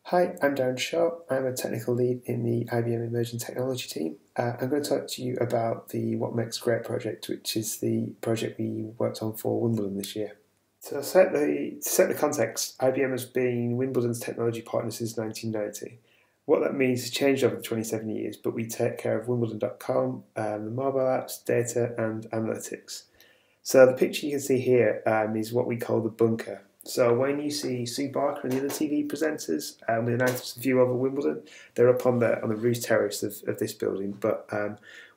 Hi, I'm Darren Shaw. I'm a technical lead in the IBM Emerging Technology team. I'm going to talk to you about the What Makes Great project, which is the project we worked on for Wimbledon this year. So to set the context, IBM has been Wimbledon's technology partner since 1990. What that means has changed over the 27 years, but we take care of Wimbledon.com, the mobile apps, data and analytics. So the picture you can see here is what we call the bunker. So when you see Sue Barker and the other TV presenters with a nice view over Wimbledon, they're up on the roof terrace of this building, but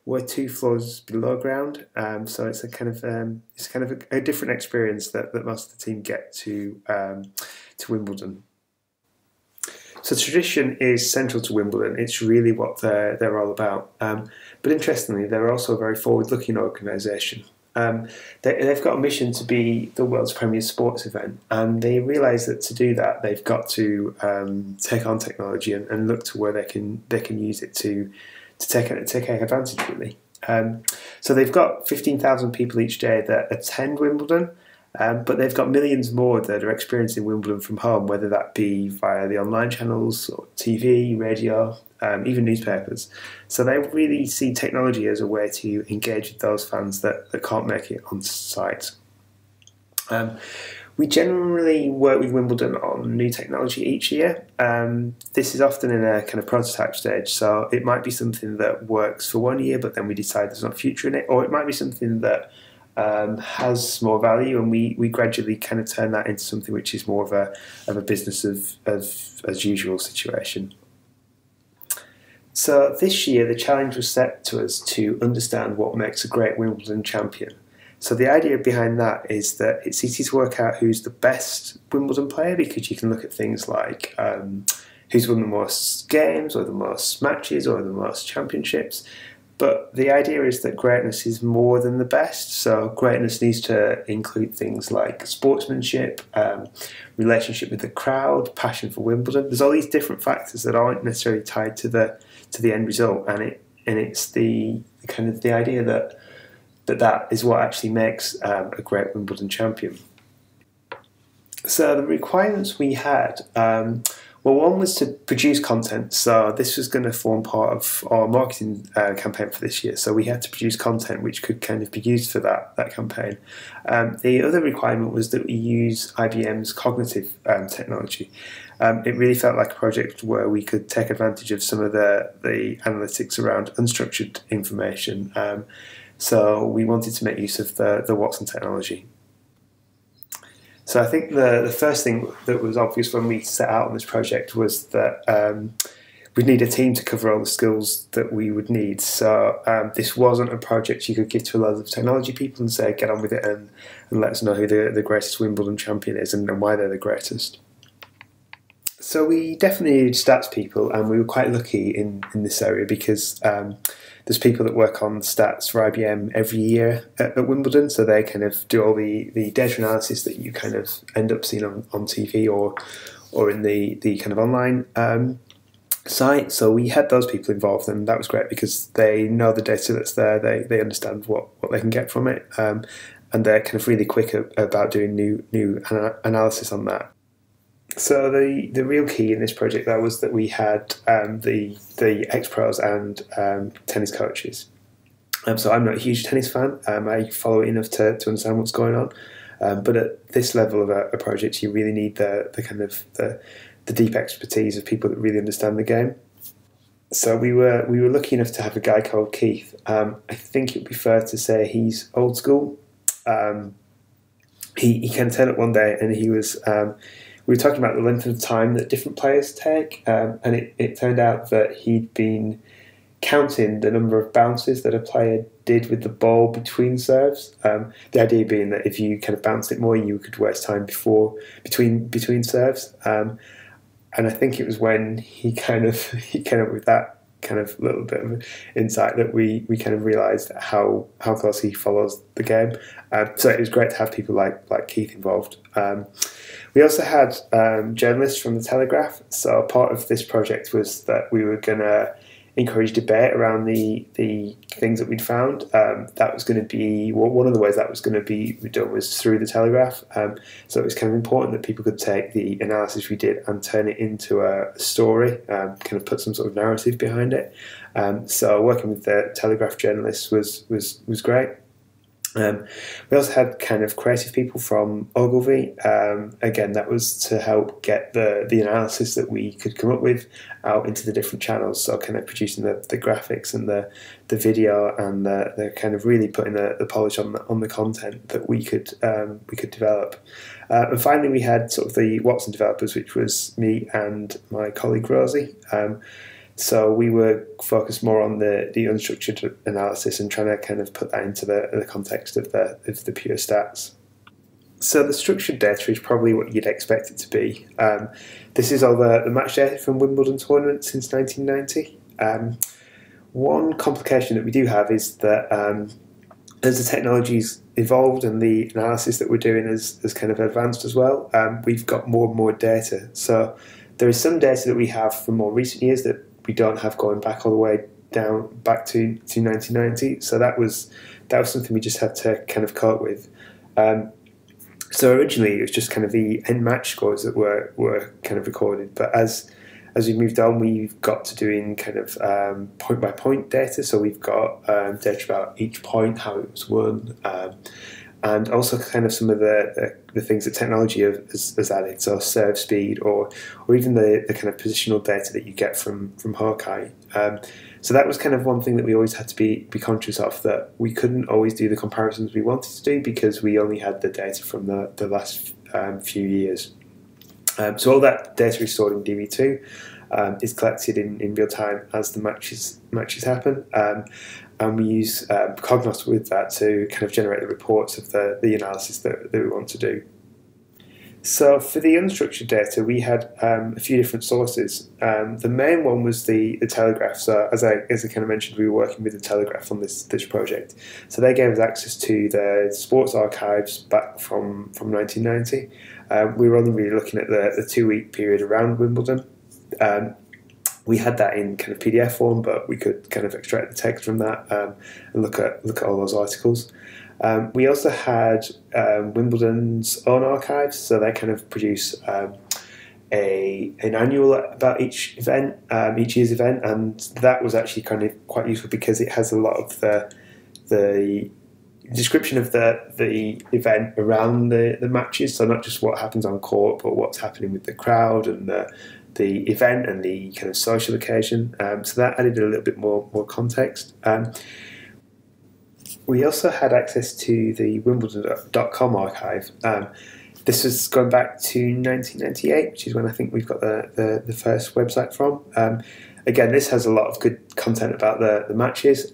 we're 2 floors below ground. So it's a kind of a different experience that most of the team get to Wimbledon. So tradition is central to Wimbledon. It's really what they're all about. But interestingly, they're also a very forward-looking organisation. They've got a mission to be the world's premier sports event, and they realise that to do that, they've got to take on technology and look to where they can use it to take advantage, really. So they've got 15,000 people each day that attend Wimbledon, but they've got millions more that are experiencing Wimbledon from home, whether that be via the online channels, or TV, radio, even newspapers. So they really see technology as a way to engage with those fans that can't make it on site. We generally work with Wimbledon on new technology each year. This is often in a kind of prototype stage, so it might be something that works for 1 year, but then we decide there's no future in it, or it might be something that has more value, and we gradually kind of turn that into something which is more of a business as usual situation. So this year the challenge was set to us to understand what makes a great Wimbledon champion. So the idea behind that is that it's easy to work out who's the best Wimbledon player, because you can look at things like who's won the most games or the most matches or the most championships. But the idea is that greatness is more than the best. So greatness needs to include things like sportsmanship, relationship with the crowd, passion for Wimbledon. There's all these different factors that aren't necessarily tied to the end result, and it's the kind of the idea that is what actually makes a great Wimbledon champion. So the requirements we had. Well, one was to produce content, so this was going to form part of our marketing campaign for this year. So we had to produce content which could kind of be used for that campaign. The other requirement was that we use IBM's cognitive technology. It really felt like a project where we could take advantage of some of the analytics around unstructured information. So we wanted to make use of the Watson technology. So I think the first thing that was obvious when we set out on this project was that we'd need a team to cover all the skills that we would need. So this wasn't a project you could give to a lot of technology people and say, get on with it and let us know who the greatest Wimbledon champion is and why they're the greatest. So we definitely needed stats people, and we were quite lucky in this area because there's people that work on stats for IBM every year at Wimbledon, so they kind of do all the data analysis that you kind of end up seeing on TV or in the kind of online site. So we had those people involved, and that was great because they know the data that's there, they understand what they can get from it, and they're kind of really quick about doing new analysis on that. So the real key in this project though was that we had the ex-pros and tennis coaches. So I'm not a huge tennis fan. I follow it enough to understand what's going on. But at this level of a project, you really need the kind of the deep expertise of people that really understand the game. So we were lucky enough to have a guy called Keith. I think it would be fair to say he's old school. He kind of turned up one day and he was. We were talking about the length of time that different players take, and it turned out that he'd been counting the number of bounces that a player did with the ball between serves. The idea being that if you kind of bounced it more, you could waste time between serves. And I think it was when he came up with that kind of little bit of insight that we kind of realised how close he follows the game. So it was great to have people like Keith involved. We also had journalists from the Telegraph. So part of this project was that we were going to encourage debate around the things that we'd found. That was going to be one of the ways that was going to be done was through the Telegraph. So it was kind of important that people could take the analysis we did and turn it into a story, kind of put some sort of narrative behind it. So working with the Telegraph journalists was great. We also had kind of creative people from Ogilvy. Again, that was to help get the analysis that we could come up with out into the different channels. So kind of producing the graphics and the video and the kind of really putting the polish on the content that we could develop. And finally, we had sort of the Watson developers, which was me and my colleague Rosie. So we were focused more on the unstructured analysis and trying to kind of put that into the context of the pure stats. So the structured data is probably what you'd expect it to be. This is all the match data from Wimbledon tournament since 1990. One complication that we do have is that as the technology's evolved and the analysis that we're doing has kind of advanced as well, we've got more and more data. So there is some data that we have from more recent years that we don't have going back all the way back to 1990. So that was something we just had to kind of cope with. So originally it was just kind of the end match scores that were kind of recorded, but as we moved on, we've got to doing kind of point by point data. So we've got data about each point, how it was won, and also kind of some of the things that technology has added, so serve speed or even the kind of positional data that you get from Hawkeye. So that was kind of one thing that we always had to be conscious of, that we couldn't always do the comparisons we wanted to do because we only had the data from the last few years. So all that data is stored in DB2, is collected in real time as the matches happen. And we use Cognos with that to kind of generate the reports of the analysis that we want to do. So for the unstructured data, we had a few different sources. The main one was the Telegraph. So as I kind of mentioned, we were working with the Telegraph on this project. So they gave us access to the sports archives back from 1990. We were only really looking at the 2-week period around Wimbledon. We had that in kind of PDF form, but we could kind of extract the text from that and look at all those articles. We also had Wimbledon's own archives, so they kind of produce an annual about each event, each year's event, and that was actually kind of quite useful because it has a lot of the description of the event around the matches, so not just what happens on court, but what's happening with the crowd and the event and the kind of social occasion. So that added a little bit more context. We also had access to the Wimbledon.com archive. This was going back to 1998, which is when I think we've got the first website from. Again, this has a lot of good content about the matches.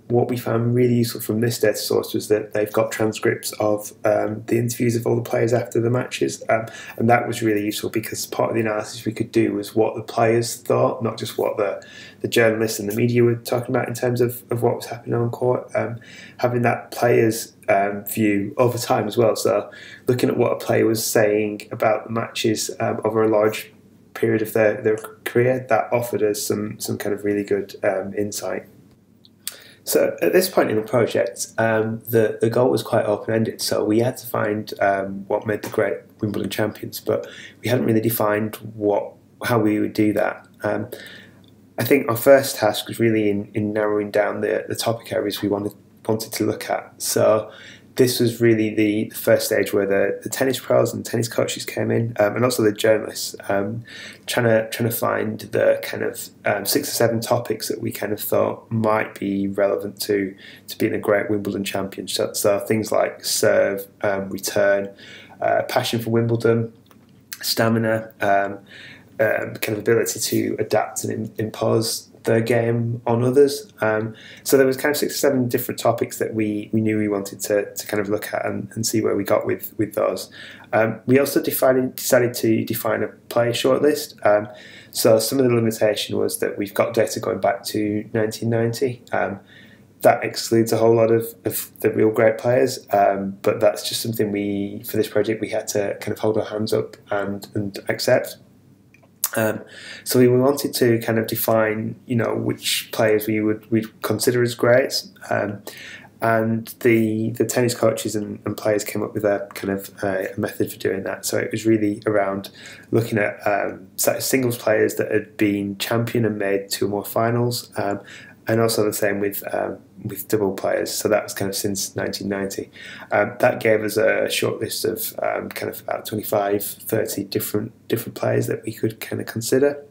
What we found really useful from this data source was that they've got transcripts of the interviews of all the players after the matches, and that was really useful because part of the analysis we could do was what the players thought, not just what the journalists and the media were talking about in terms of what was happening on court. Having that players' view over time as well, so looking at what a player was saying about the matches over a large period of their career, that offered us some kind of really good insight. So at this point in the project, the goal was quite open-ended, so we had to find what made the great Wimbledon champions, but we hadn't really defined how we would do that. I think our first task was really in narrowing down the topic areas we wanted to look at. So this was really the first stage where the tennis pros and tennis coaches came in, and also the journalists, trying to find the kind of 6 or 7 topics that we kind of thought might be relevant to being a great Wimbledon champion. So things like serve, return, passion for Wimbledon, stamina, kind of ability to adapt and impose the game on others. So there was kind of 6 or 7 different topics that we knew we wanted to kind of look at and see where we got with those. We also decided to define a player shortlist. So some of the limitation was that we've got data going back to 1990. That excludes a whole lot of the real great players, but that's just something for this project we had to kind of hold our hands up and accept. So we wanted to kind of define, which players we'd consider as greats, and the tennis coaches and players came up with a kind of a method for doing that. So it was really around looking at singles players that had been champion and made 2 or more finals, and also the same with double players. So that was kind of since 1990. That gave us a short list of kind of about 25, 30 different players that we could kind of consider.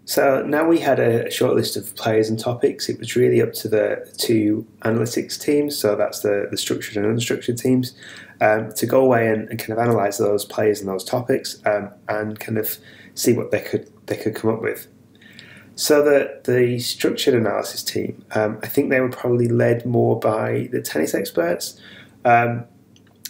So now we had a short list of players and topics. It was really up to the 2 analytics teams, so that's the structured and unstructured teams, to go away and kind of analyse those players and those topics, and kind of see what they could come up with. So the structured analysis team, I think they were probably led more by the tennis experts.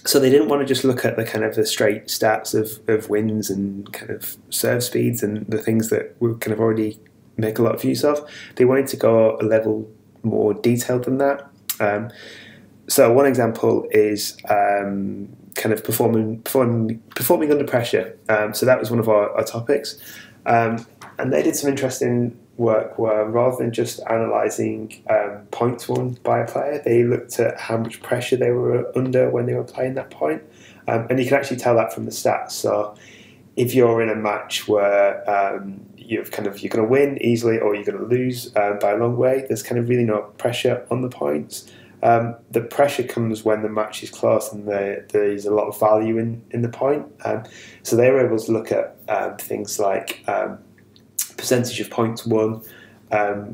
So they didn't want to just look at the kind of the straight stats of wins and kind of serve speeds and the things that we kind of already make a lot of use of. They wanted to go a level more detailed than that. So one example is kind of performing under pressure. So that was one of our topics. And they did some interesting work where rather than just analysing points won by a player, they looked at how much pressure they were under when they were playing that point. And you can actually tell that from the stats. So if you're in a match where you're going to win easily or you're going to lose by a long way, there's kind of really no pressure on the points. The pressure comes when the match is close and there's a lot of value in the point. So they were able to look at things like percentage of points won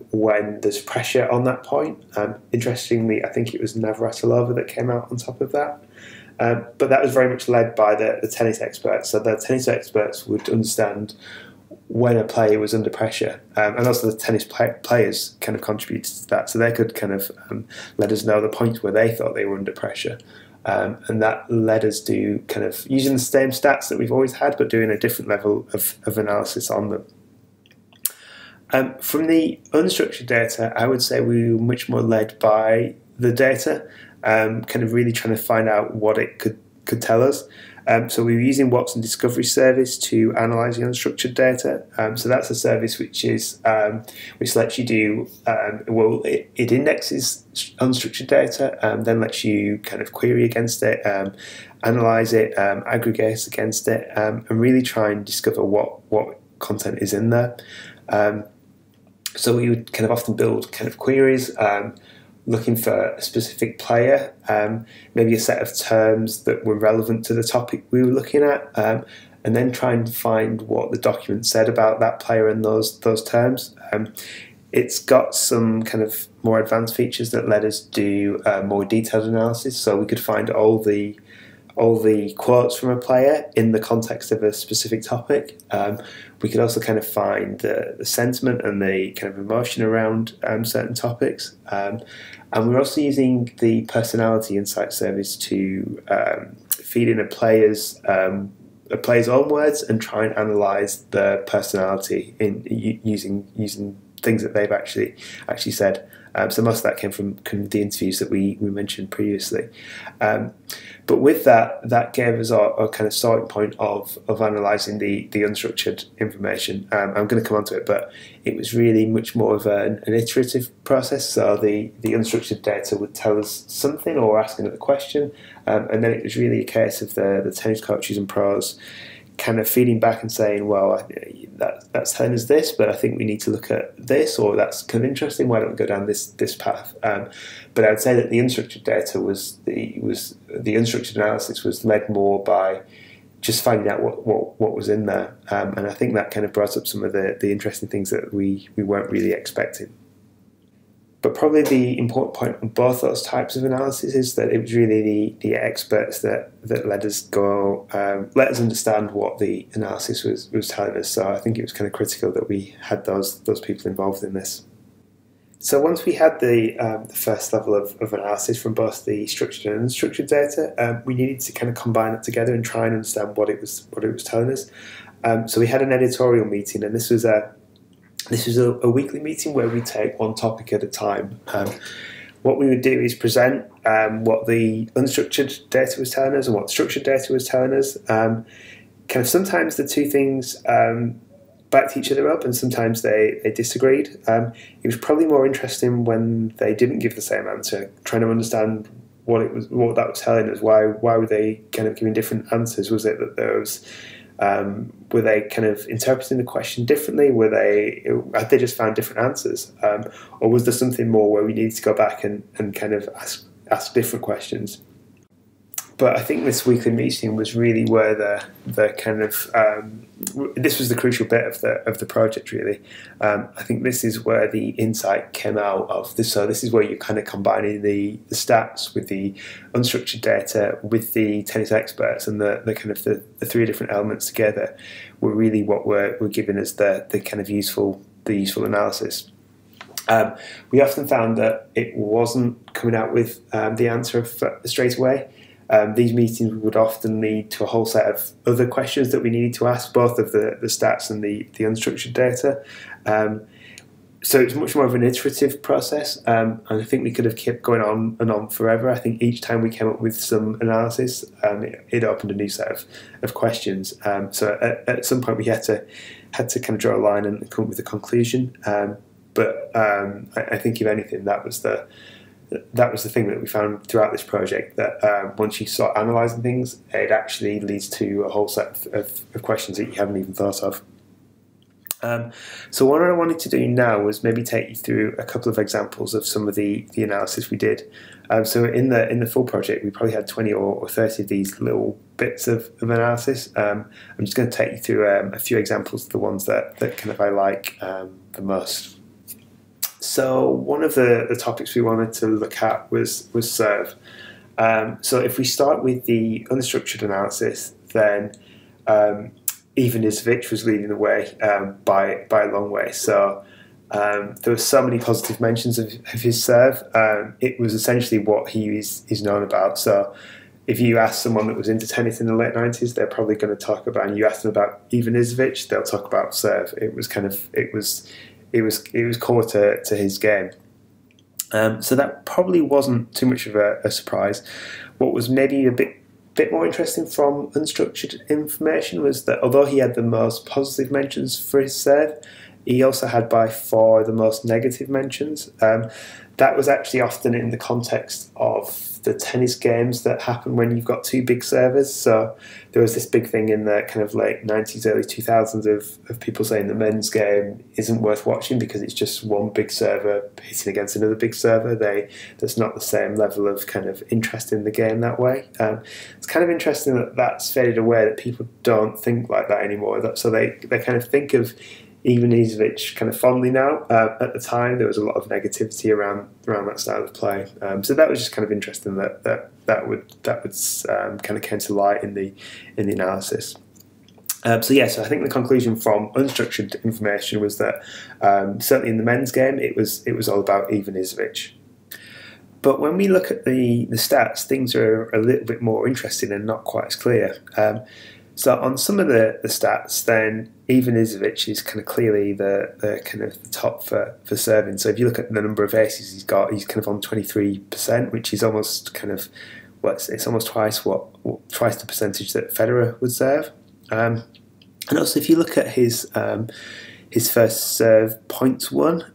when there's pressure on that point. Interestingly, I think it was Navratilova that came out on top of that. But that was very much led by the tennis experts. So the tennis experts would understand when a player was under pressure, and also the tennis players kind of contributed to that. So they could kind of let us know the points where they thought they were under pressure. And that led us to kind of using the same stats that we've always had, but doing a different level of analysis on them. From the unstructured data, I would say we were much more led by the data, kind of really trying to find out what it could tell us. So we were using Watson Discovery Service to analyse the unstructured data. So that's a service which lets you do, it indexes unstructured data, then lets you kind of query against it, analyse it, aggregate against it, and really try and discover what content is in there. So we would kind of often build kind of queries, looking for a specific player, maybe a set of terms that were relevant to the topic we were looking at, and then try and find what the document said about that player and those terms. It's got some kind of more advanced features that let us do more detailed analysis, so we could find all the quotes from a player in the context of a specific topic. We could also kind of find the sentiment and the kind of emotion around certain topics. And we're also using the personality insight service to feed in a player's own words and try and analyse the personality in using things that they've actually said. So most of that came from the interviews that we mentioned previously. But with that gave us our kind of starting point of analysing the unstructured information. I'm going to come on to it, but it was really much more of an iterative process. So the unstructured data would tell us something or ask another question, and then it was really a case of the tennis coaches and pros kind of feeding back and saying, well, that's telling us this, but I think we need to look at this, or that's kind of interesting, why don't we go down this path? But I would say that the unstructured data the unstructured analysis was led more by just finding out what was in there, and I think that kind of brought up some of the interesting things that we weren't really expecting. But probably the important point on both those types of analysis is that it was really the experts that let us understand what the analysis was telling us. So I think it was kind of critical that we had those people involved in this. So once we had the first level of analysis from both the structured and unstructured data, we needed to kind of combine it together and try and understand what it was telling us. So we had an editorial meeting, and this was a weekly meeting where we take one topic at a time. What we would do is present what the unstructured data was telling us and what the structured data was telling us. Kind of sometimes the two things backed each other up, and sometimes they disagreed. It was probably more interesting when they didn't give the same answer, trying to understand what that was telling us. Why were they kind of giving different answers? Was it that there was were they kind of interpreting the question differently? Had they just found different answers, or was there something more where we needed to go back and kind of ask different questions? But I think this weekly meeting was really where the kind of this was the crucial bit of the project, really. I think this is where the insight came out of this. So this is where you're kind of combining the stats with the unstructured data with the tennis experts, and the kind of the three different elements together were really what were giving us the kind of useful analysis. We often found that it wasn't coming out with the answer straight away. These meetings would often lead to a whole set of other questions that we needed to ask, both of the stats and the unstructured data. So it's much more of an iterative process, and I think we could have kept going on and on forever. I think each time we came up with some analysis, it opened a new set of questions. So at some point we had to kind of draw a line and come up with a conclusion. But I think, if anything, that was the thing that we found throughout this project, that once you start analysing things, it actually leads to a whole set of questions that you haven't even thought of. So what I wanted to do now was maybe take you through a couple of examples of some of the analysis we did. So in the full project, we probably had 20 or 30 of these little bits of analysis. I'm just going to take you through a few examples of the ones that kind of I like the most. So one of the topics we wanted to look at was serve. So if we start with the unstructured analysis, then Ivanisevic was leading the way by a long way. So there were so many positive mentions of his serve. It was essentially what he's known about. So if you ask someone that was into tennis in the late 90s, they're probably going to talk about, and you ask them about Ivanisevic, they'll talk about serve. It was core to his game. So that probably wasn't too much of a surprise. What was maybe a bit more interesting from unstructured information was that although he had the most positive mentions for his serve, he also had by far the most negative mentions. That was actually often in the context of the tennis games that happen when you've got two big servers. So there was this big thing in the kind of late 90s, early 2000s of people saying the men's game isn't worth watching because it's just one big server hitting against another big server. There's not the same level of kind of interest in the game that way. It's kind of interesting that that's faded away, that people don't think like that anymore. So they kind of think of Ivanisevic kind of fondly now. At the time, there was a lot of negativity around that style of play. So that was just kind of interesting that would kind of came to light in the analysis. So I think the conclusion from unstructured information was that certainly in the men's game, it was all about Ivanisevic. But when we look at the stats, things are a little bit more interesting and not quite as clear. So on some of the stats, then Ivanisevic is kind of clearly the kind of the top for serving. So if you look at the number of aces he's got, he's kind of on 23%, which is almost kind of it's almost twice the percentage that Federer would serve. And also if you look at his first serve points won,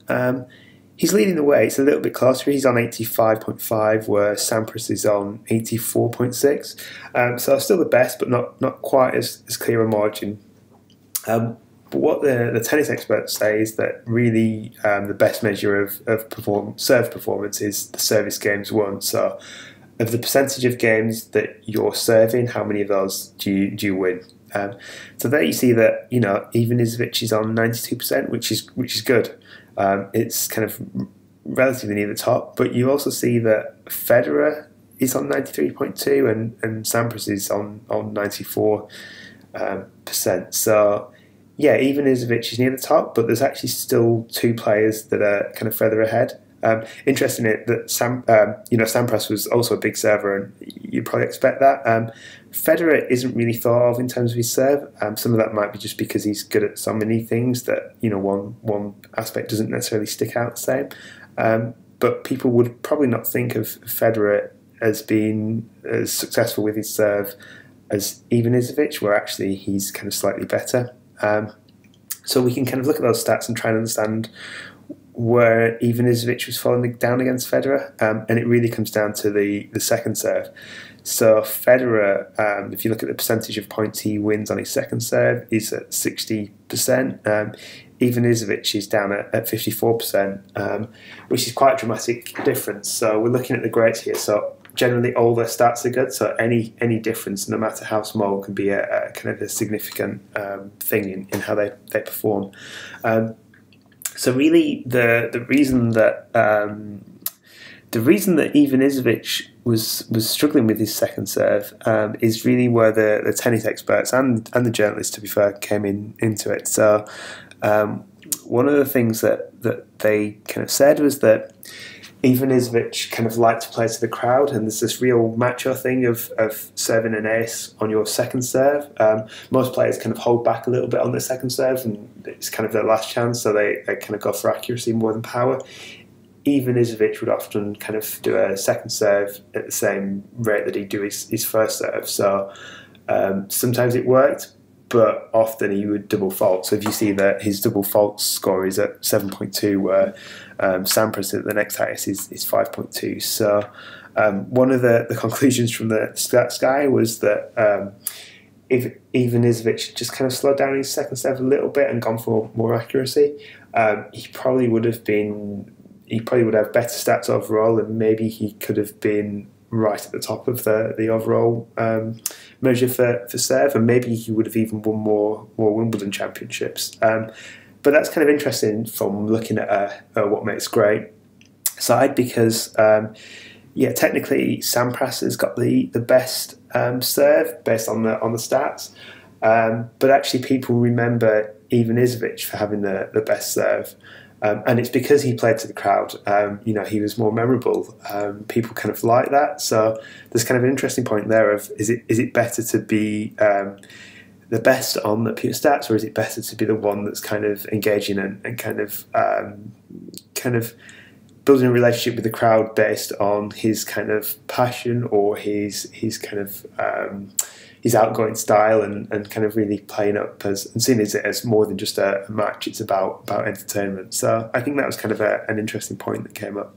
he's leading the way. It's a little bit closer. He's on 85.5, where Sampras is on 84.6. So still the best, but not quite as clear a margin. But what the tennis experts say is that really the best measure of serve performance is the service games won. So of the percentage of games that you're serving, how many of those do you win? So there you see that Ivanisevic is on 92%, which is good. It's kind of relatively near the top, but you also see that Federer is on 93.2 and Sampras is on 94%. So Ivanisevic is near the top, but there's actually still two players that are kind of further ahead. Interesting that Sampras was also a big server, and you'd probably expect that. Federer isn't really thought of in terms of his serve. Some of that might be just because he's good at so many things that one aspect doesn't necessarily stick out the same. But people would probably not think of Federer as being as successful with his serve as Ivanisevic, where actually he's kind of slightly better. So we can kind of look at those stats and try and understand where Ivanisevic was falling down against Federer, and it really comes down to the second serve. So Federer, if you look at the percentage of points he wins on his second serve, is at 60%. Ivanisevic is down at 54%, which is quite a dramatic difference. So we're looking at the greats here. So generally all their stats are good. So any difference, no matter how small, can be a kind of a significant thing in how they perform. So really, the reason that Ivanisevic was struggling with his second serve is really where the tennis experts and the journalists, to be fair, came into it. So one of the things that they kind of said was that Ivanisevic kind of liked to play to the crowd, and there's this real macho thing of serving an ace on your second serve. Most players kind of hold back a little bit on their second serve, and it's kind of their last chance, so they kind of go for accuracy more than power. Ivanisevic would often kind of do a second serve at the same rate that he'd do his first serve. So sometimes it worked, but often he would double fault. So if you see that his double fault score is at 7.2, where Sampras at the next highest is 5.2. So one of the conclusions from the stats guy was that if Ivanisevic just kind of slowed down his second serve a little bit and gone for more accuracy, he probably would have better stats overall, and maybe he could have been right at the top of the overall measure for serve, and maybe he would have even won more Wimbledon championships. But that's kind of interesting from looking at what makes great side, because technically Sampras has got the best serve based on the stats, but actually people remember Ivanisevic for having the best serve. And it's because he played to the crowd. He was more memorable. People kind of like that. So there's kind of an interesting point there of is it better to be the best on the pure stats, or is it better to be the one that's kind of engaging and kind of building a relationship with the crowd based on his kind of passion or his kind of his outgoing style and kind of really playing up and seeing it as more than just a match. It's about entertainment. So I think that was kind of an interesting point that came up.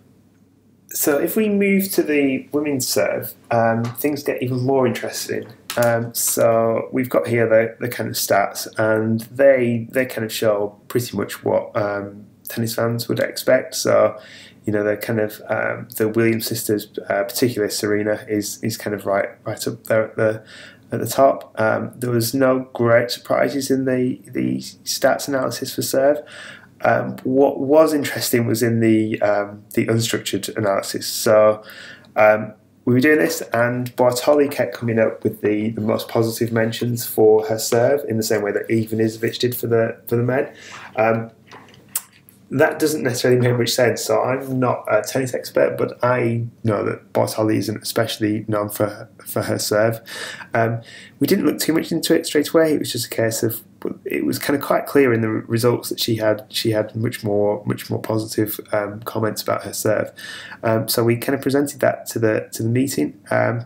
So if we move to the women's serve, things get even more interesting. So we've got here the kind of stats, and they kind of show pretty much what tennis fans would expect. So they're kind of the Williams sisters, particularly Serena, is kind of right up there at the top. There was no great surprises in the stats analysis for serve. What was interesting was in the unstructured analysis. So we were doing this, and Bartoli kept coming up with the most positive mentions for her serve, in the same way that Ivanisevic did for the men. That doesn't necessarily make much sense. So I'm not a tennis expert, but I know that Bartoli isn't especially known for her serve. We didn't look too much into it straight away. It was just a case of, it was kind of quite clear in the results that she had much more positive comments about her serve. So we kind of presented that to the meeting, and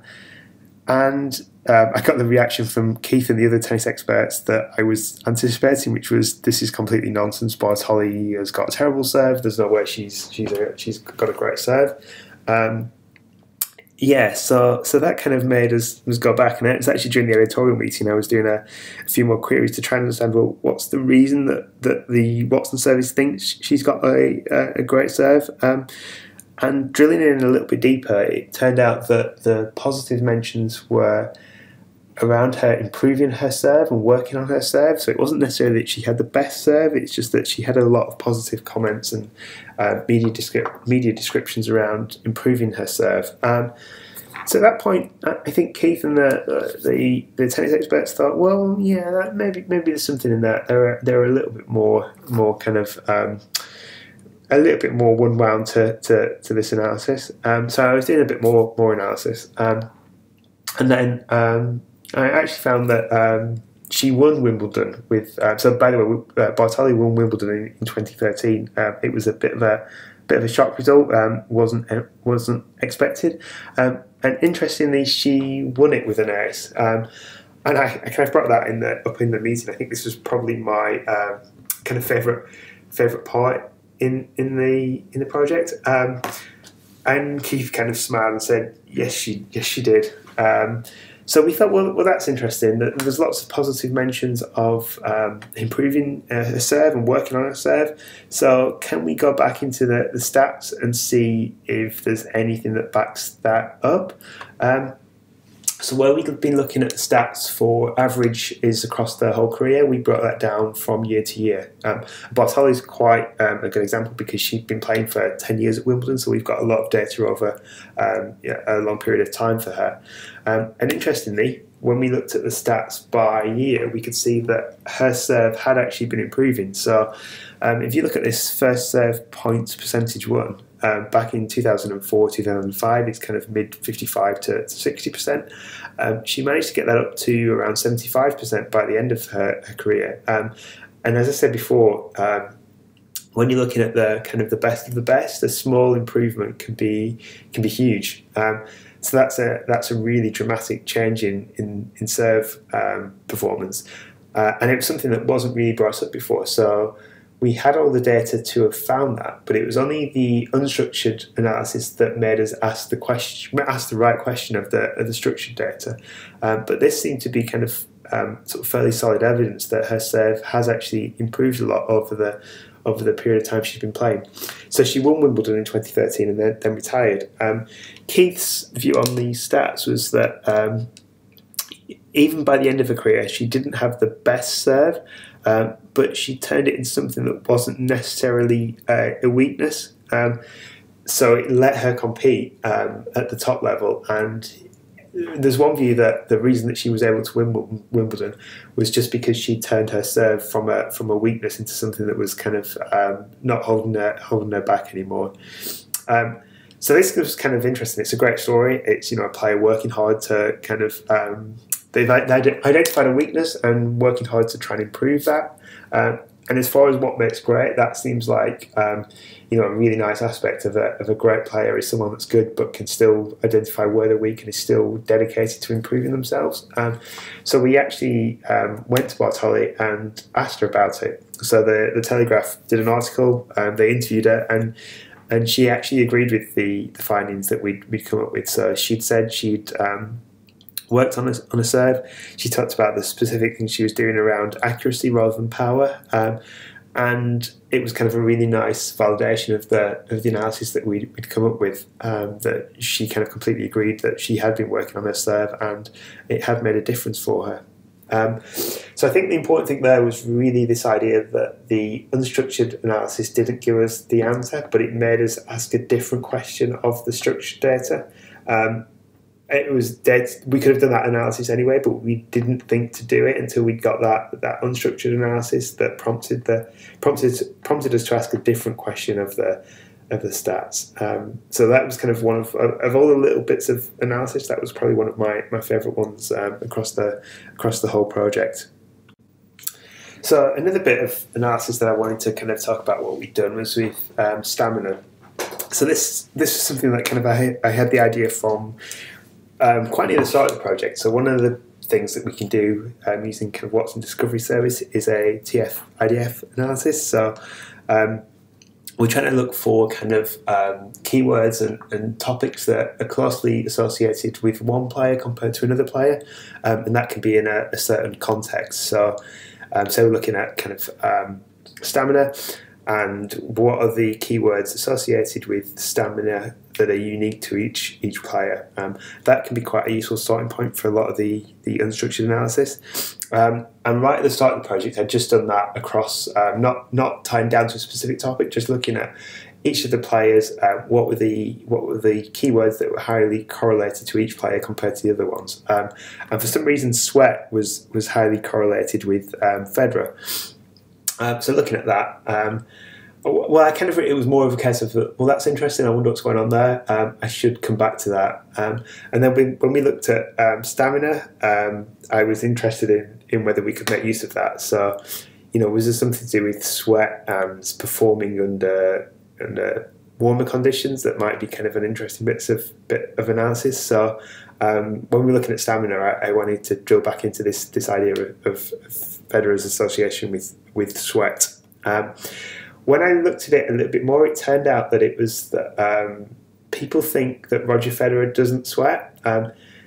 I got the reaction from Keith and the other tennis experts that I was anticipating, which was, this is completely nonsense. Bartoli has got a terrible serve. There's no way she's got a great serve. So that kind of made us go back, and it was actually during the editorial meeting I was doing a few more queries to try and understand, well, what's the reason that the Watson service thinks she's got a great serve. And drilling in a little bit deeper, it turned out that the positive mentions were around her improving her serve and working on her serve. So it wasn't necessarily that she had the best serve, it's just that she had a lot of positive comments and media descriptions around improving her serve. So at that point, I think Keith and the tennis experts thought, well, yeah, maybe there's something in that. They're a little bit more kind of a little bit more one-wound to this analysis. So I was doing a bit more analysis, and then I actually found that she won Wimbledon with. So by the way, Bartoli won Wimbledon in 2013. It was a bit of a shock result. Wasn't expected. And interestingly, she won it with an ace. And I kind of brought that up in the meeting. I think this was probably my kind of favourite part in the project. And Keith kind of smiled and said, yes, she did. So we thought, well, that's interesting. There's lots of positive mentions of improving her serve and working on her serve. So can we go back into the stats and see if there's anything that backs that up? So where we've been looking at the stats for average is across the whole career, we brought that down from year to year. Bartoli is quite a good example because she'd been playing for 10 years at Wimbledon, so we've got a lot of data over a long period of time for her. And interestingly, when we looked at the stats by year, we could see that her serve had actually been improving. So if you look at this first serve points percentage one, back in 2004, 2005, it's kind of mid 55 to 60%. She managed to get that up to around 75% by the end of her career. And as I said before, when you're looking at the kind of the best of the best, a small improvement can be huge. So that's a really dramatic change in serve performance, and it was something that wasn't really brought up before. So we had all the data to have found that, but it was only the unstructured analysis that made us ask the right question of the structured data. But this seemed to be kind of sort of fairly solid evidence that her serve has actually improved a lot over the period of time she's been playing. So she won Wimbledon in 2013 and then retired. Keith's view on these stats was that even by the end of her career, she didn't have the best serve, but she turned it into something that wasn't necessarily a weakness. So it let her compete at the top level. And there's one view that the reason that she was able to win Wimbledon was just because she turned her serve from a weakness into something that was kind of not holding her back anymore. So this was kind of interesting. It's a great story. It's, you know, a player working hard to kind of they've identified a weakness and working hard to try and improve that. And as far as what makes great, that seems like you know, a really nice aspect of a great player is someone that's good but can still identify where they're weak and is still dedicated to improving themselves. So we actually went to Bartoli and asked her about it. So the Telegraph did an article, they interviewed her, and she actually agreed with the findings that we'd come up with. So she'd said she'd worked on a serve. She talked about the specific things she was doing around accuracy rather than power, and it was kind of a really nice validation of the analysis that we'd come up with. That she kind of completely agreed that she had been working on her serve and it had made a difference for her. So I think the important thing there was really this idea that the unstructured analysis didn't give us the answer, but it made us ask a different question of the structured data. It was dead. We could have done that analysis anyway, but we didn't think to do it until we got that unstructured analysis that prompted us to ask a different question of the stats. So that was kind of one of all the little bits of analysis. That was probably one of my favourite ones across the whole project. So another bit of analysis that I wanted to kind of talk about what we'd done was with stamina. So this was something that kind of I had the idea from quite near the start of the project. So one of the things that we can do using kind of Watson Discovery Service is a TF-IDF analysis. So we're trying to look for kind of keywords and topics that are closely associated with one player compared to another player, and that can be in a certain context. So we're looking at kind of stamina and what are the keywords associated with stamina that are unique to each player. That can be quite a useful starting point for a lot of the unstructured analysis. And right at the start of the project, I'd just done that across, not tying down to a specific topic, just looking at each of the players, what were the keywords that were highly correlated to each player compared to the other ones. And for some reason, sweat was highly correlated with Federer. So looking at that, well, it was more of a case of, well, that's interesting, I wonder what's going on there, I should come back to that. And then when we looked at stamina, I was interested in whether we could make use of that. So, you know, was there something to do with sweat and performing under warmer conditions that might be kind of an interesting bit of analysis? So when we were looking at stamina, I wanted to drill back into this idea of Federer's association with sweat. When I looked at it a little bit more, it turned out that it was that people think that Roger Federer doesn't sweat.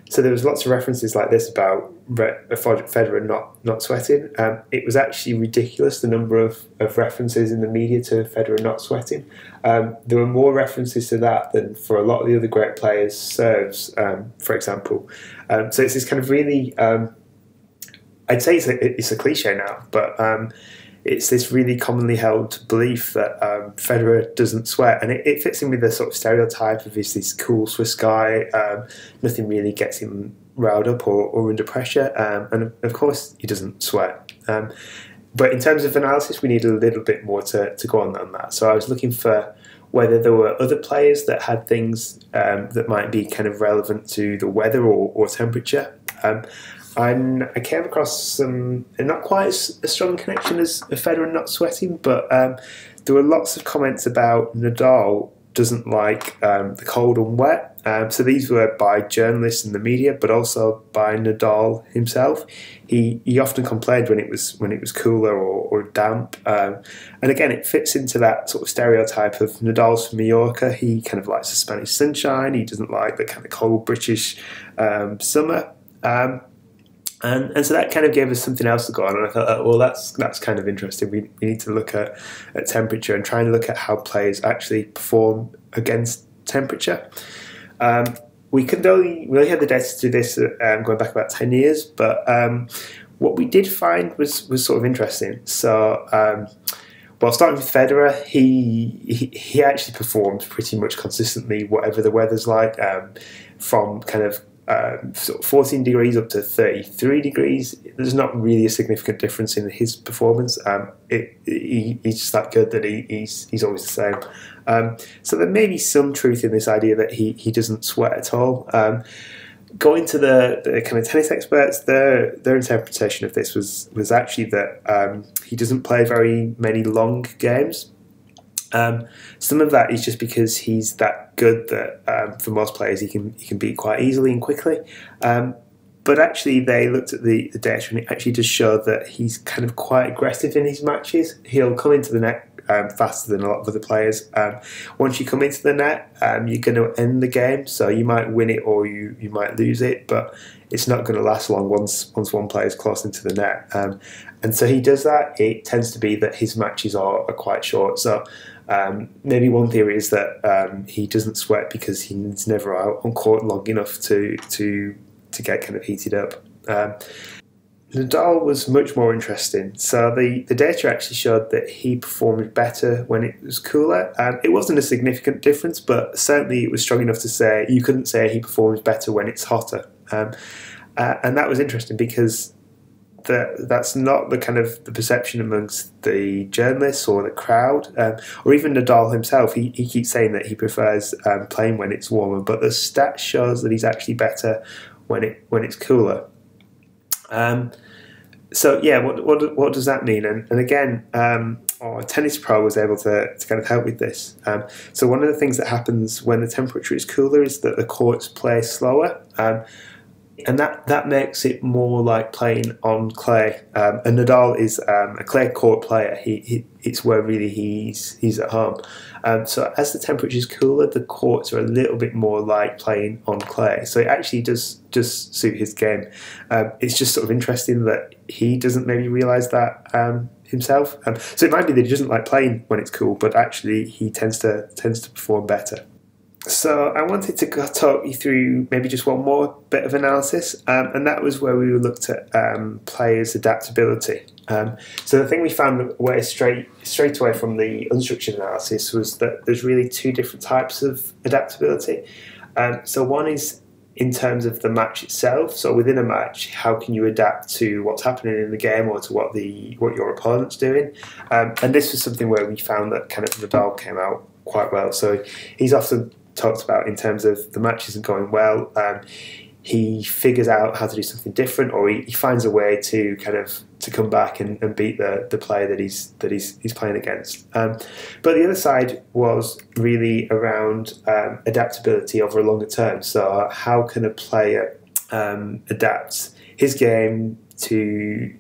So there was lots of references like this about Federer not sweating. It was actually ridiculous, the number of references in the media to Federer not sweating. There were more references to that than for a lot of the other great players' serves, for example. So it's this kind of really, I'd say it's a cliche now, but it's this really commonly held belief that Federer doesn't sweat, and it fits in with the sort of stereotype of he's this cool Swiss guy, nothing really gets him riled up or under pressure, and of course he doesn't sweat. But in terms of analysis, we need a little bit more to go on that. So I was looking for whether there were other players that had things that might be kind of relevant to the weather or temperature. I came across some, not quite as a strong connection as Federer not sweating, but there were lots of comments about Nadal doesn't like the cold and wet. So these were by journalists and the media, but also by Nadal himself. He often complained when it was cooler or damp, and again it fits into that sort of stereotype of Nadal's from Mallorca. He kind of likes the Spanish sunshine. He doesn't like the kind of cold British summer. And so that kind of gave us something else to go on, and I thought, well, that's kind of interesting. We need to look at temperature and try and look at how players actually perform against temperature. We only had the data to do this going back about 10 years, but what we did find was sort of interesting. So, well, starting with Federer, he actually performed pretty much consistently, whatever the weather's like, from kind of sort of 14 degrees up to 33 degrees. There's not really a significant difference in his performance. He's just that good that he's always the same. So there may be some truth in this idea that he doesn't sweat at all. Going to the kind of tennis experts, their interpretation of this was actually that he doesn't play very many long games. Some of that is just because he's that good that for most players he can beat quite easily and quickly. But actually they looked at the data and it actually does show that he's kind of quite aggressive in his matches. He'll come into the net faster than a lot of other players. Once you come into the net, you're going to end the game, so you might win it or you might lose it, but it's not going to last long once one player is close into the net. And so he does that. It tends to be that his matches are quite short. So maybe one theory is that he doesn't sweat because he's never out on court long enough to get kind of heated up. Nadal was much more interesting. So the data actually showed that he performed better when it was cooler. It wasn't a significant difference, but certainly it was strong enough to say you couldn't say he performs better when it's hotter. And that was interesting because that's not the kind of the perception amongst the journalists or the crowd, or even Nadal himself. He keeps saying that he prefers playing when it's warmer, but the stat shows that he's actually better when it's cooler. So yeah, what does that mean? And again, our tennis pro was able to kind of help with this. So one of the things that happens when the temperature is cooler is that the courts play slower. And that makes it more like playing on clay. And Nadal is a clay court player. It's where really he's at home. So as the temperature is cooler, the courts are a little bit more like playing on clay. So it actually does suit his game. It's just sort of interesting that he doesn't maybe realise that himself. So it might be that he doesn't like playing when it's cool, but actually he tends to perform better. So I wanted to talk you through maybe just one more bit of analysis, and that was where we looked at players' adaptability. So the thing we found away straight away from the unstructured analysis was that there's really two different types of adaptability. So one is in terms of the match itself. So within a match, how can you adapt to what's happening in the game or to what your opponent's doing? And this was something where we found that kind of Nadal came out quite well. So he's often talked about in terms of the match isn't going well, he figures out how to do something different, or he finds a way to kind of to come back and beat the player that he's playing against. But the other side was really around adaptability over a longer term. So how can a player adapt his game to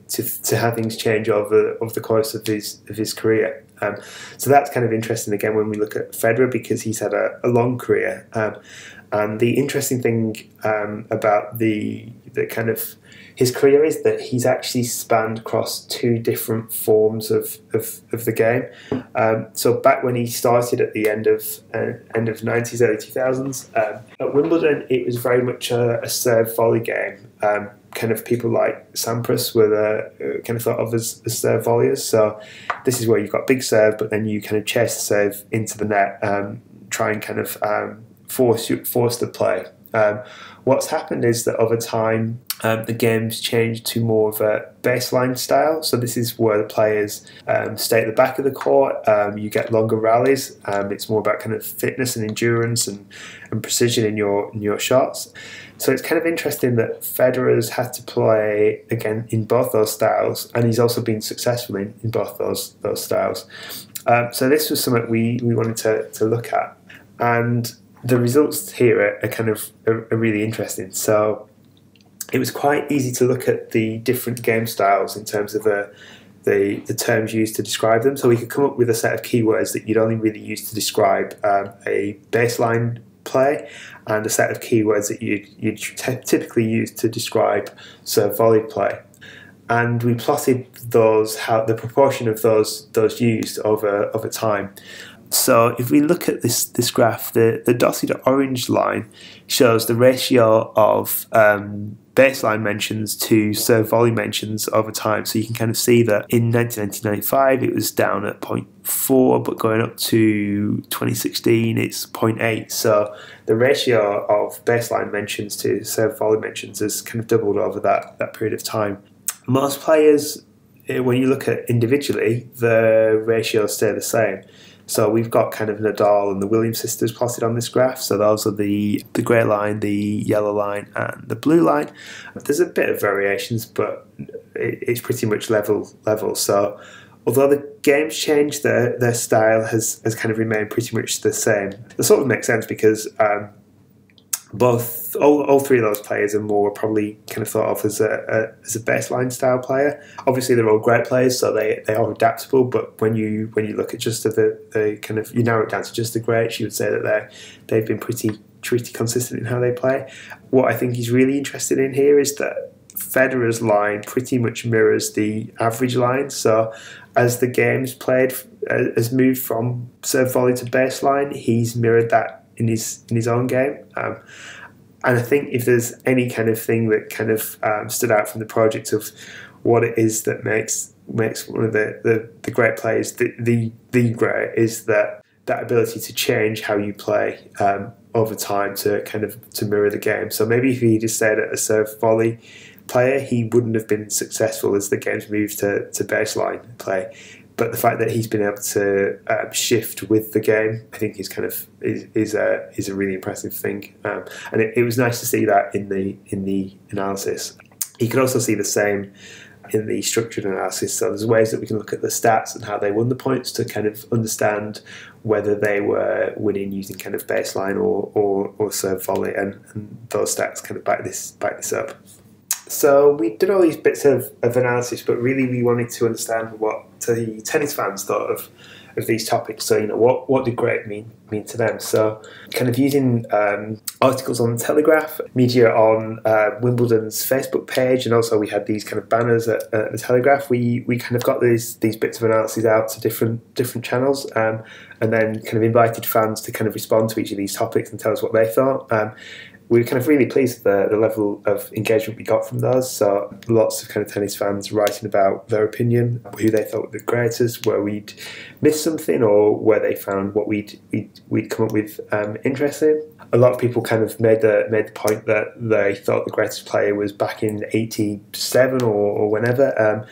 how things change over the course of his career. So that's kind of interesting again when we look at Federer, because he's had a long career. And the interesting thing about the kind of his career is that he's actually spanned across two different forms of the game. So back when he started at the end of 90s, early 2000s, at Wimbledon, it was very much a serve volley game. Kind of people like Sampras were kind of thought of as serve volleyers. So this is where you've got big serve, but then you kind of chase the serve into the net, try and kind of force the play. What's happened is that over time, the game's changed to more of a baseline style. So this is where the players stay at the back of the court. You get longer rallies. It's more about kind of fitness and endurance and precision in your shots. So it's kind of interesting that Federer's had to play again in both those styles, and he's also been successful in both those styles. So this was something we wanted to look at, and the results here are really interesting. So it was quite easy to look at the different game styles in terms of the terms used to describe them. So we could come up with a set of keywords that you'd only really use to describe a baseline play, and a set of keywords that you'd typically use to describe serve volley play. And we plotted the proportion of those used over time. So if we look at this graph, the dotted orange line shows the ratio of baseline mentions to serve volley mentions over time. So you can kind of see that in 1995 it was down at 0.4, but going up to 2016 it's 0.8. So the ratio of baseline mentions to serve volley mentions has kind of doubled over that period of time. Most players, when you look at individually, the ratios stay the same. So we've got kind of Nadal and the Williams sisters plotted on this graph. So those are the grey line, the yellow line, and the blue line. There's a bit of variations, but it's pretty much level. So although the game's changed, their style has kind of remained pretty much the same. That sort of makes sense because all three of those players are more probably kind of thought of as a baseline style player. Obviously they're all great players, so they are adaptable, but when you look at just the kind of, you narrow it down to just the greats, you would say that they've been pretty consistent in how they play. What I think is really interesting in here is that Federer's line pretty much mirrors the average line. So as the game's played has moved from serve volley to baseline, he's mirrored that in his own game. And I think if there's any kind of thing that kind of stood out from the project of what it is that makes one of the great players the great, is that ability to change how you play over time to kind of to mirror the game. So maybe if he just stayed at a serve volley player, he wouldn't have been successful as the game's moved to baseline play. But the fact that he's been able to shift with the game, I think, is a really impressive thing. And it was nice to see that in the analysis. You can also see the same in the structured analysis. So there's ways that we can look at the stats and how they won the points to kind of understand whether they were winning using kind of baseline or serve volley, and those stats kind of back this up. So we did all these bits of analysis, but really we wanted to understand what the tennis fans thought of these topics. So, what did great mean to them? So kind of using articles on the Telegraph, media on Wimbledon's Facebook page, and also we had these kind of banners at the Telegraph. We kind of got these bits of analysis out to different channels, and then kind of invited fans to kind of respond to each of these topics and tell us what they thought. We were kind of really pleased with the level of engagement we got from those. So lots of kind of tennis fans writing about their opinion, who they thought were the greatest, where we'd missed something, or where they found what we'd come up with interesting. A lot of people kind of made the point that they thought the greatest player was back in '87 or whenever.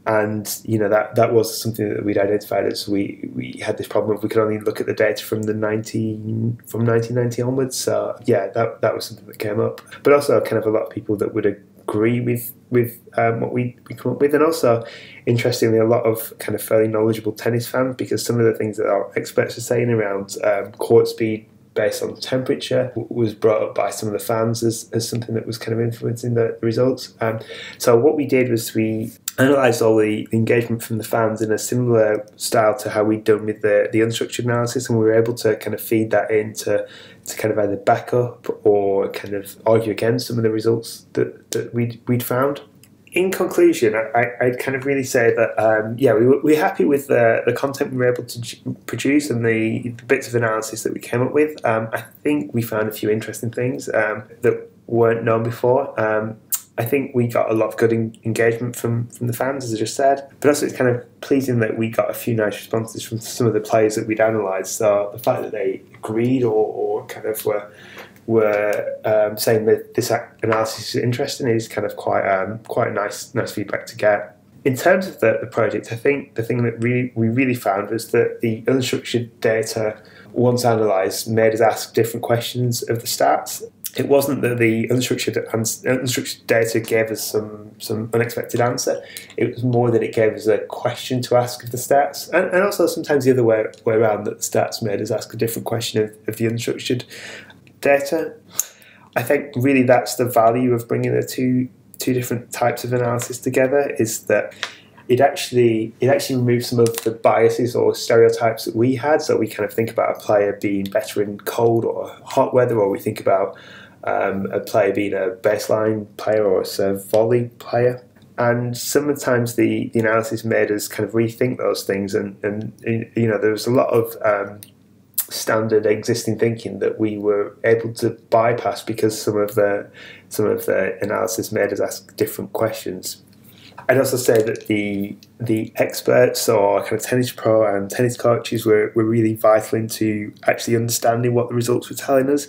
And that was something that we'd identified as we had this problem of we could only look at the data from 1990 onwards. So yeah, that was something that came up. But also kind of a lot of people that would agree with what we come up with, and also interestingly a lot of kind of fairly knowledgeable tennis fans, because some of the things that our experts are saying around court speed based on temperature was brought up by some of the fans as something that was kind of influencing the results. So what we did was we analysed all the engagement from the fans in a similar style to how we'd done with the unstructured analysis, and we were able to kind of feed that in to kind of either back up or kind of argue against some of the results that we'd found. In conclusion, I'd kind of really say that, we're happy with the content we were able to produce and the bits of analysis that we came up with. I think we found a few interesting things that weren't known before. I think we got a lot of good engagement from the fans, as I just said, but also it's kind of pleasing that we got a few nice responses from some of the players that we'd analysed. So the fact that they agreed or kind of were saying that this analysis is interesting is kind of quite nice feedback to get. In terms of the project, I think the thing that we really found was that the unstructured data, once analysed, made us ask different questions of the stats. It wasn't that the unstructured data gave us some unexpected answer. It was more that it gave us a question to ask of the stats, and also sometimes the other way around, that the stats made us ask a different question of the unstructured data. I think really that's the value of bringing the two different types of analysis together, is that it actually removes some of the biases or stereotypes that we had. So we kind of think about a player being better in cold or hot weather, or we think about a player being a baseline player or a serve volley player. And sometimes the analysis made us kind of rethink those things, and there was a lot of standard existing thinking that we were able to bypass because some of the analysis made us ask different questions. I'd also say that the experts or kind of tennis pro and tennis coaches were really vital into actually understanding what the results were telling us.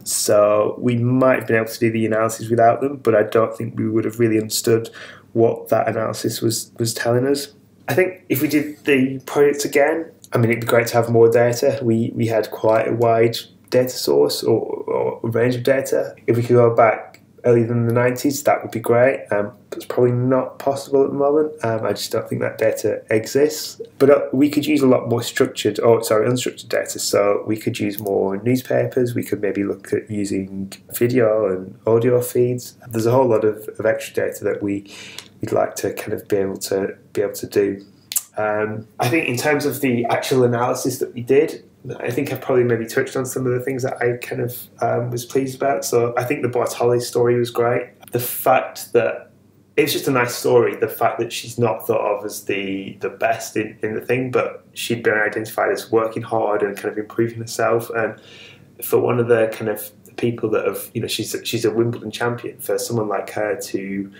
So we might have been able to do the analysis without them, but I don't think we would have really understood what that analysis was telling us. I think if we did the project again, I mean, it'd be great to have more data. We had quite a wide data source or range of data. If we could go back earlier than the 90s, that would be great. It's probably not possible at the moment. I just don't think that data exists. But we could use a lot more unstructured data. So we could use more newspapers. We could maybe look at using video and audio feeds. There's a whole lot of extra data that we'd like to kind of be able to do. I think in terms of the actual analysis that we did, I think I've probably maybe touched on some of the things that I kind of was pleased about. So I think the Bartoli story was great. The fact that it's just a nice story, the fact that she's not thought of as the best in the thing, but she'd been identified as working hard and kind of improving herself. And for one of the kind of people that have, she's a Wimbledon champion, for someone like her to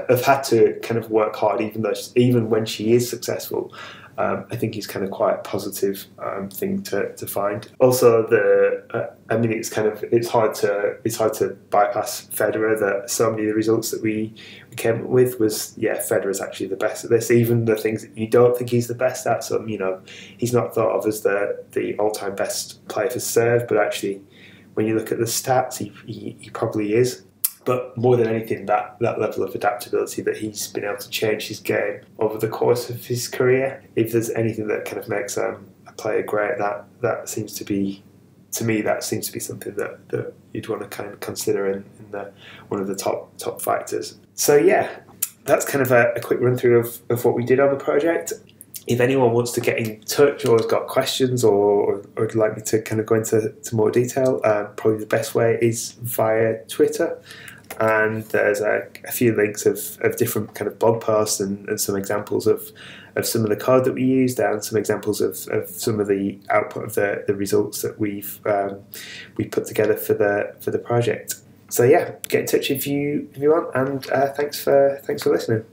have had to kind of work hard, even when she is successful, I think is kind of quite a positive thing to find. Also, it's hard to bypass Federer. That so many of the results that we came up with was, Federer's actually the best at this. Even the things that you don't think he's the best at. So he's not thought of as the all-time best player for serve, but actually, when you look at the stats, he probably is. But more than anything, that level of adaptability that he's been able to change his game over the course of his career. If there's anything that kind of makes a player great, that seems to be, to me, that seems to be something that you'd want to kind of consider in one of the top factors. So yeah, that's kind of a quick run through of what we did on the project. If anyone wants to get in touch or has got questions or would like me to kind of go into more detail, probably the best way is via Twitter. And there's a few links of different kind of blog posts and some examples of some of the code that we used, and some examples of some of the output of the results that we put together for the project. So yeah, get in touch if you want, and thanks for listening.